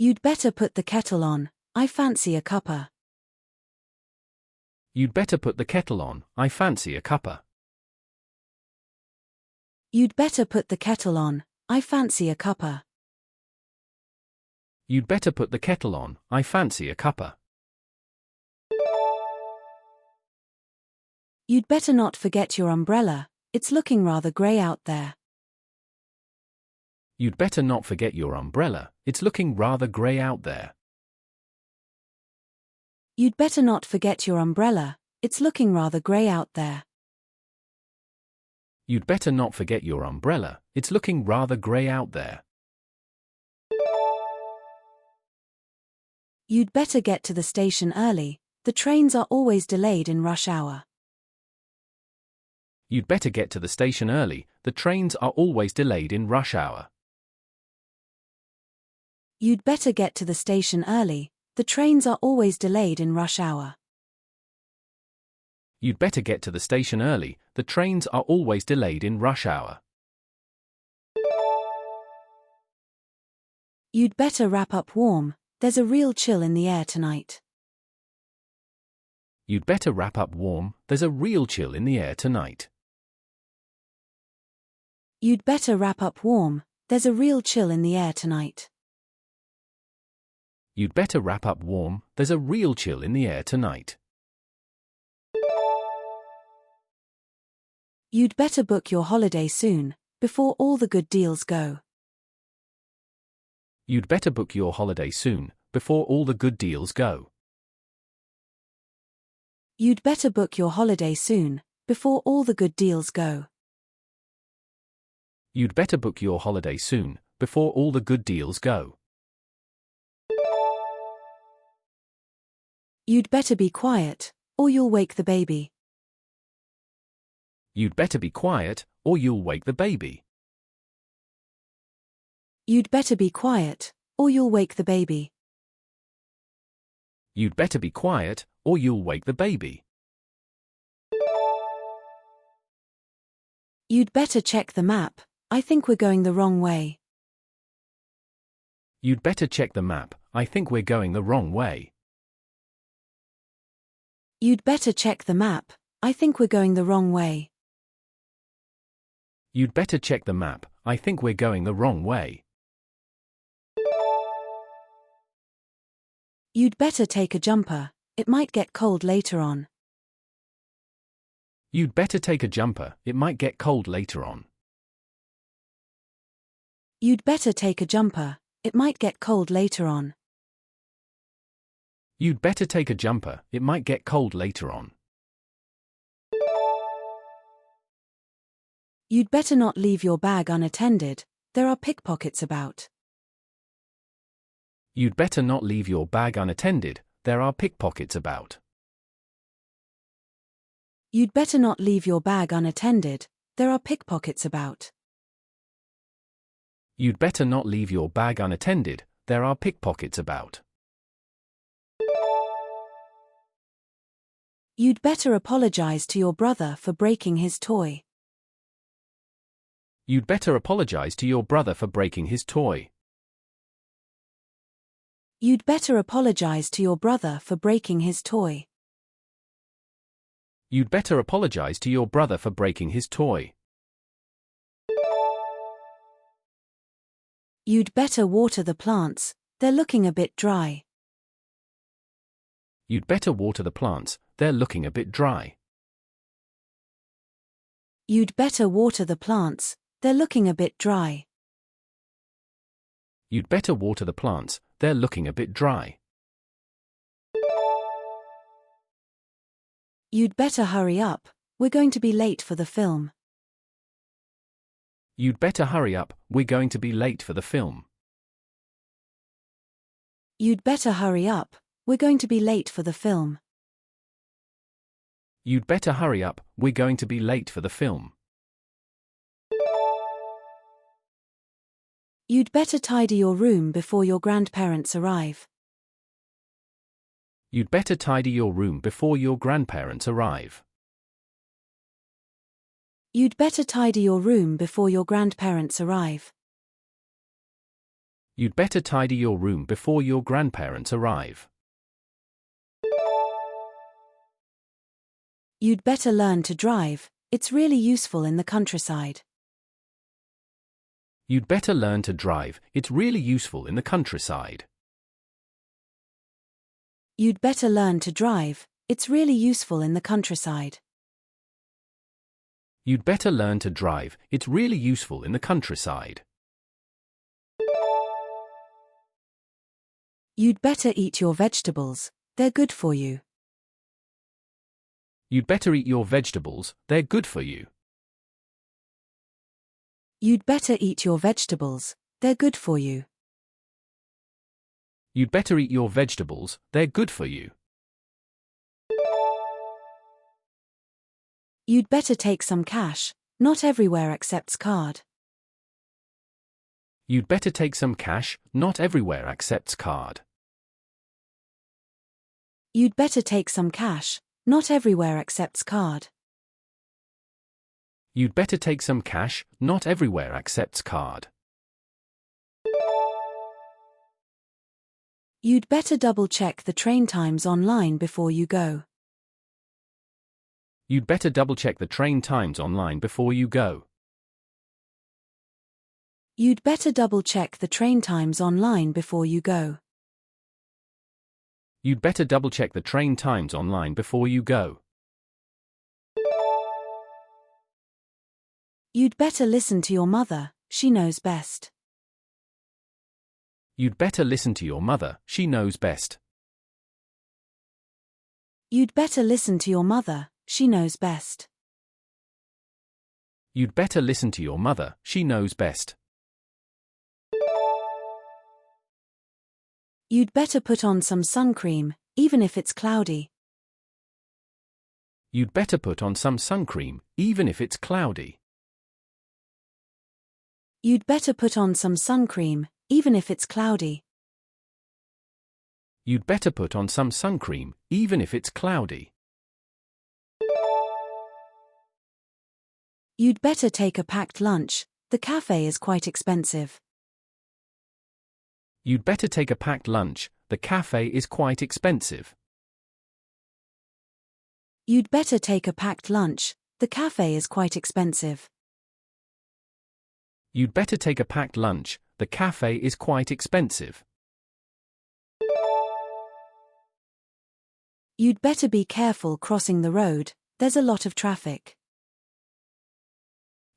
You'd better put the kettle on, I fancy a cuppa. You'd better put the kettle on, I fancy a cuppa. You'd better put the kettle on, I fancy a cuppa. You'd better put the kettle on, I fancy a cuppa. You'd better not forget your umbrella, it's looking rather grey out there. You'd better not forget your umbrella, it's looking rather grey out there. You'd better not forget your umbrella, it's looking rather grey out there. You'd better not forget your umbrella, it's looking rather grey out there. You'd better get to the station early, the trains are always delayed in rush hour. You'd better get to the station early, the trains are always delayed in rush hour. You'd better get to the station early, the trains are always delayed in rush hour. You'd better get to the station early, the trains are always delayed in rush hour. You'd better wrap up warm, there's a real chill in the air tonight. You'd better wrap up warm, there's a real chill in the air tonight. You'd better wrap up warm, there's a real chill in the air tonight. You'd better wrap up warm, there's a real chill in the air tonight. You'd better book your holiday soon, before all the good deals go. You'd better book your holiday soon, before all the good deals go. You'd better book your holiday soon, before all the good deals go. You'd better book your holiday soon, before all the good deals go. You'd better be quiet, or you'll wake the baby. You'd better be quiet, or you'll wake the baby. You'd better be quiet, or you'll wake the baby. You'd better be quiet, or you'll wake the baby. You'd better check the map, I think we're going the wrong way. You'd better check the map, I think we're going the wrong way. You'd better check the map, I think we're going the wrong way. You'd better check the map, I think we're going the wrong way. You'd better take a jumper, it might get cold later on. You'd better take a jumper, it might get cold later on. You'd better take a jumper, it might get cold later on. You'd better take a jumper, it might get cold later on. You'd better not leave your bag unattended, there are pickpockets about. You'd better not leave your bag unattended, there are pickpockets about. You'd better not leave your bag unattended, there are pickpockets about. You'd better not leave your bag unattended, there are pickpockets about. You'd better apologize to your brother for breaking his toy. You'd better apologize to your brother for breaking his toy. You'd better apologize to your brother for breaking his toy. You'd better apologize to your brother for breaking his toy. You'd better water the plants, they're looking a bit dry. You'd better water the plants, they're looking a bit dry. You'd better water the plants, they're looking a bit dry. You'd better water the plants, they're looking a bit dry. You'd better hurry up, we're going to be late for the film. You'd better hurry up, we're going to be late for the film. You'd better hurry up, we're going to be late for the film. You'd better hurry up, we're going to be late for the film. You'd better tidy your room before your grandparents arrive. You'd better tidy your room before your grandparents arrive. You'd better tidy your room before your grandparents arrive. You'd better tidy your room before your grandparents arrive. You'd better learn to drive. It's really useful in the countryside. You'd better learn to drive. It's really useful in the countryside. You'd better learn to drive. It's really useful in the countryside. You'd better learn to drive. It's really useful in the countryside. You'd better eat your vegetables. They're good for you. You'd better eat your vegetables. They're good for you. You'd better eat your vegetables. They're good for you. You'd better eat your vegetables. They're good for you. You'd better take some cash. Not everywhere accepts card. You'd better take some cash. Not everywhere accepts card. You'd better take some cash. Not everywhere accepts card. You'd better take some cash. Not everywhere accepts card. You'd better double-check the train times online before you go. You'd better double-check the train times online before you go. You'd better double-check the train times online before you go. You'd better double-check the train times online before you go. You'd better listen to your mother. She knows best. You'd better listen to your mother. She knows best. You'd better listen to your mother. She knows best. You'd better listen to your mother. She knows best. You'd better put on some sun cream, even if it's cloudy. You'd better put on some sun cream, even if it's cloudy. You'd better put on some sun cream, even if it's cloudy. You'd better put on some sun cream, even if it's cloudy. You'd better take a packed lunch. The cafe is quite expensive. You'd better take a packed lunch. The cafe is quite expensive. You'd better take a packed lunch. The cafe is quite expensive. You'd better take a packed lunch. The cafe is quite expensive. You'd better be careful crossing the road. There's a lot of traffic.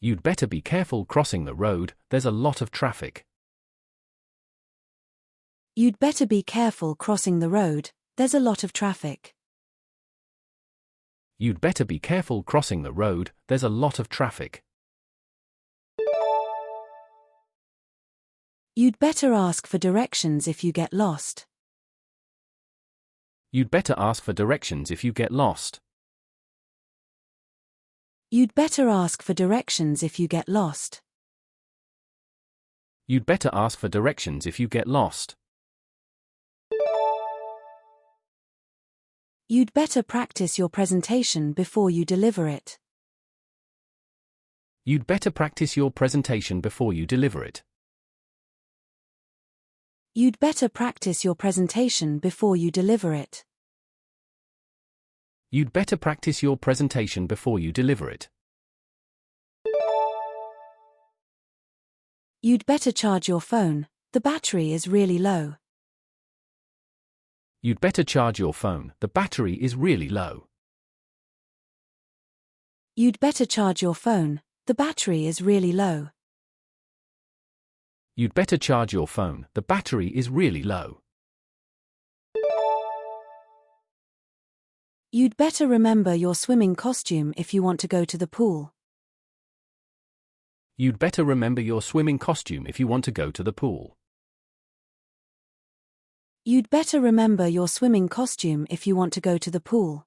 You'd better be careful crossing the road. There's a lot of traffic. You'd better be careful crossing the road. There's a lot of traffic. You'd better be careful crossing the road. There's a lot of traffic. You'd better ask for directions if you get lost. You'd better ask for directions if you get lost. You'd better ask for directions if you get lost. You'd better ask for directions if you get lost. You'd better practice your presentation before you deliver it. You'd better practice your presentation before you deliver it. You'd better practice your presentation before you deliver it. You'd better practice your presentation before you deliver it. You'd better charge your phone. The battery is really low. You'd better charge your phone. The battery is really low. You'd better charge your phone. The battery is really low. You'd better charge your phone. The battery is really low. You'd better remember your swimming costume if you want to go to the pool. You'd better remember your swimming costume if you want to go to the pool. You'd better remember your swimming costume if you want to go to the pool.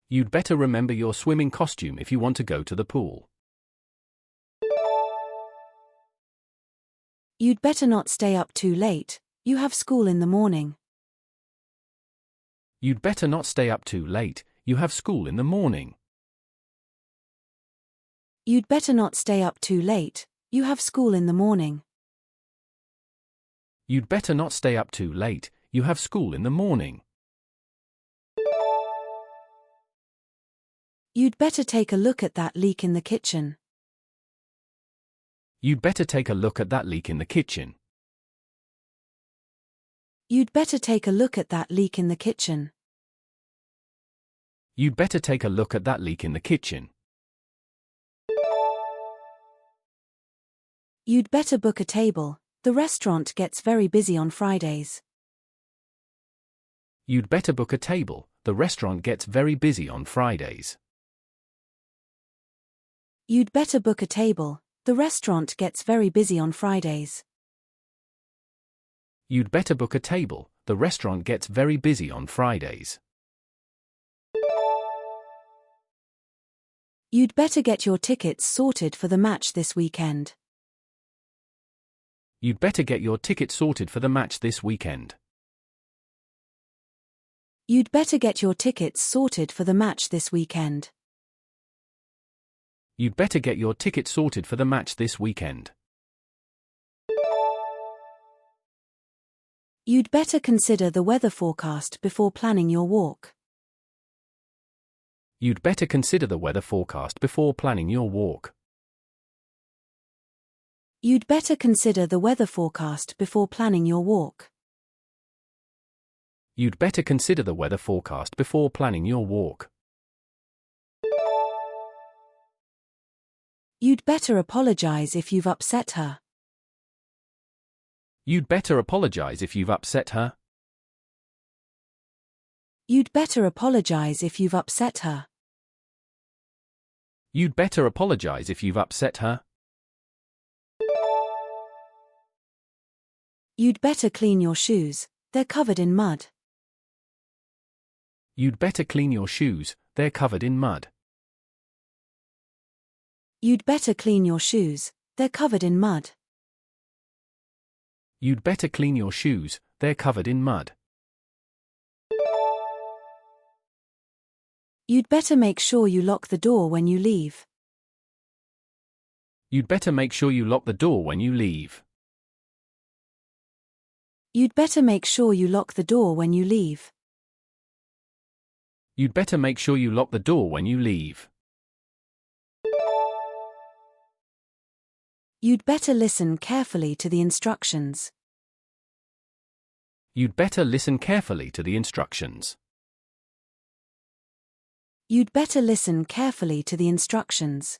You'd better remember your swimming costume if you want to go to the pool. You'd better not stay up too late. You have school in the morning. You'd better not stay up too late. You have school in the morning. You'd better not stay up too late. You have school in the morning. You'd better not stay up too late, you have school in the morning. You'd better take a look at that leak in the kitchen. You'd better take a look at that leak in the kitchen. You'd better take a look at that leak in the kitchen. You'd better take a look at that leak in the kitchen. You'd better book a table. The restaurant gets very busy on Fridays. You'd better book a table. The restaurant gets very busy on Fridays. You'd better book a table. The restaurant gets very busy on Fridays. You'd better book a table. The restaurant gets very busy on Fridays. You'd better get your tickets sorted for the match this weekend. You'd better get your tickets sorted for the match this weekend. You'd better get your tickets sorted for the match this weekend. You'd better get your tickets sorted for the match this weekend. You'd better consider the weather forecast before planning your walk. You'd better consider the weather forecast before planning your walk. You'd better consider the weather forecast before planning your walk. You'd better consider the weather forecast before planning your walk. You'd better apologize if you've upset her. You'd better apologize if you've upset her. You'd better apologize if you've upset her. You'd better apologize if you've upset her. You'd better clean your shoes. They're covered in mud. You'd better clean your shoes, they're covered in mud. You'd better clean your shoes. They're covered in mud. You'd better clean your shoes, they're covered in mud. You'd better make sure you lock the door when you leave. You'd better make sure you lock the door when you leave. You'd better make sure you lock the door when you leave. You'd better make sure you lock the door when you leave. You'd better listen carefully to the instructions. You'd better listen carefully to the instructions. You'd better listen carefully to the instructions.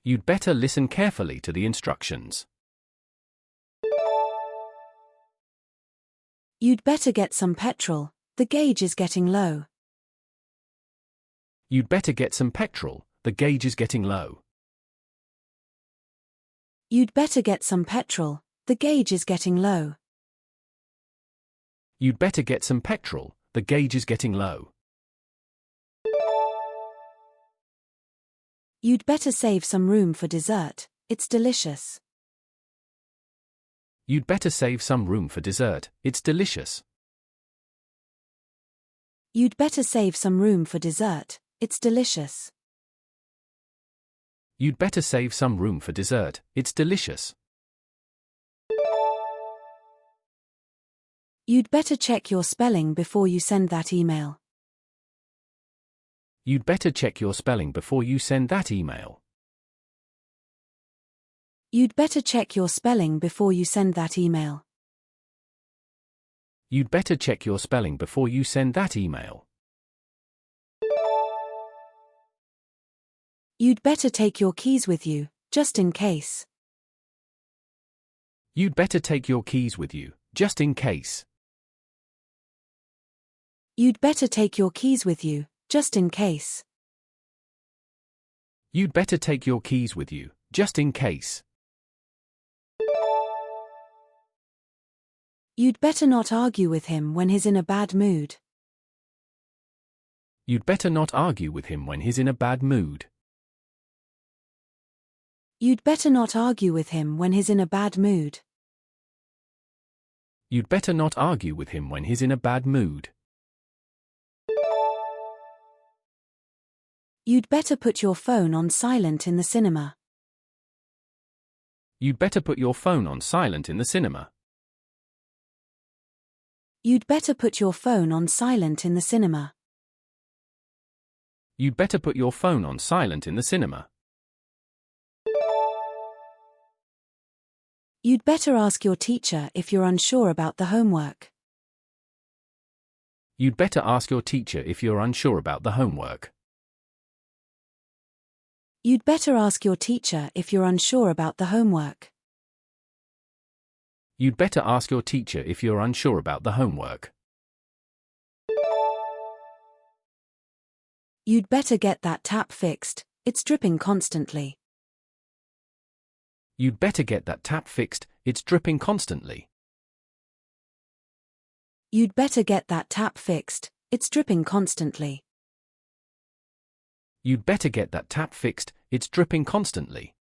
You'd better listen carefully to the instructions. You'd better get some petrol. The gauge is getting low. You'd better get some petrol, the gauge is getting low. You'd better get some petrol. The gauge is getting low. You'd better get some petrol, the gauge is getting low. You'd better save some room for dessert. It's delicious. You'd better save some room for dessert, it's delicious. You'd better save some room for dessert. It's delicious. You'd better save some room for dessert, it's delicious. You'd better check your spelling before you send that email. You'd better check your spelling before you send that email. You'd better check your spelling before you send that email. You'd better check your spelling before you send that email. You'd better take your keys with you, just in case. You'd better take your keys with you, just in case. You'd better take your keys with you, just in case. You'd better take your keys with you, just in case. You'd better not argue with him when he's in a bad mood. You'd better not argue with him when he's in a bad mood. You'd better not argue with him when he's in a bad mood. You'd better not argue with him when he's in a bad mood. You'd better put your phone on silent in the cinema. You'd better put your phone on silent in the cinema. You'd better put your phone on silent in the cinema. You'd better put your phone on silent in the cinema. You'd better ask your teacher if you're unsure about the homework. You'd better ask your teacher if you're unsure about the homework. You'd better ask your teacher if you're unsure about the homework. You'd better ask your teacher if you're unsure about the homework. You'd better get that tap fixed, it's dripping constantly. You'd better get that tap fixed, it's dripping constantly. You'd better get that tap fixed, it's dripping constantly. You'd better get that tap fixed, it's dripping constantly.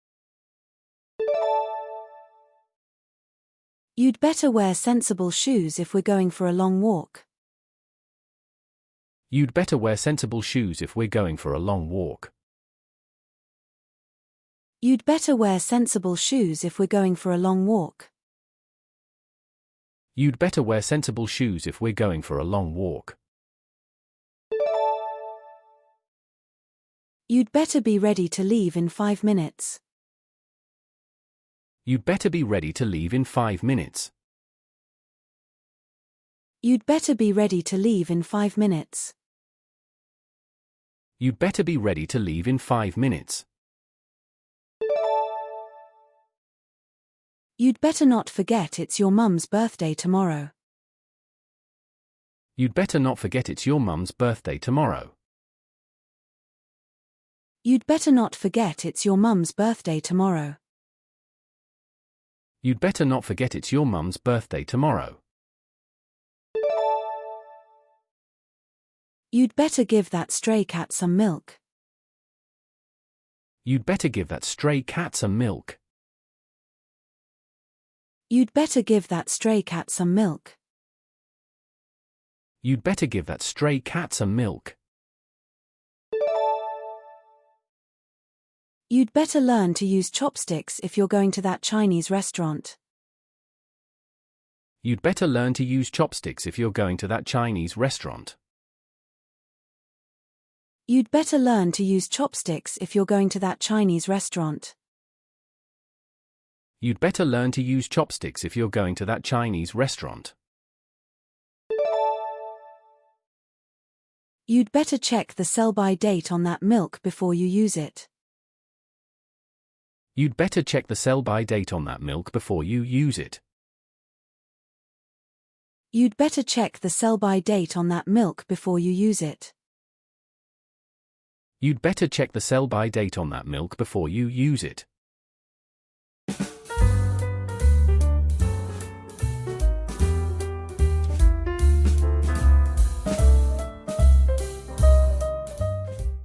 You'd better wear sensible shoes if we're going for a long walk. You'd better wear sensible shoes if we're going for a long walk. You'd better wear sensible shoes if we're going for a long walk. You'd better wear sensible shoes if we're going for a long walk. You'd better be ready to leave in 5 minutes. You'd better be ready to leave in 5 minutes. You'd better be ready to leave in 5 minutes. You'd better be ready to leave in 5 minutes. You'd better not forget it's your mum's birthday tomorrow. You'd better not forget it's your mum's birthday tomorrow. You'd better not forget it's your mum's birthday tomorrow. You'd better not forget it's your mum's birthday tomorrow. You'd better give that stray cat some milk. You'd better give that stray cat some milk. You'd better give that stray cat some milk. You'd better give that stray cat some milk. You'd better learn to use chopsticks if you're going to that Chinese restaurant. You'd better learn to use chopsticks if you're going to that Chinese restaurant. You'd better learn to use chopsticks if you're going to that Chinese restaurant. You'd better learn to use chopsticks if you're going to that Chinese restaurant. You'd better check the sell-by date on that milk before you use it. You'd better check the sell-by date on that milk before you use it. You'd better check the sell-by date on that milk before you use it. You'd better check the sell-by date on that milk before you use it.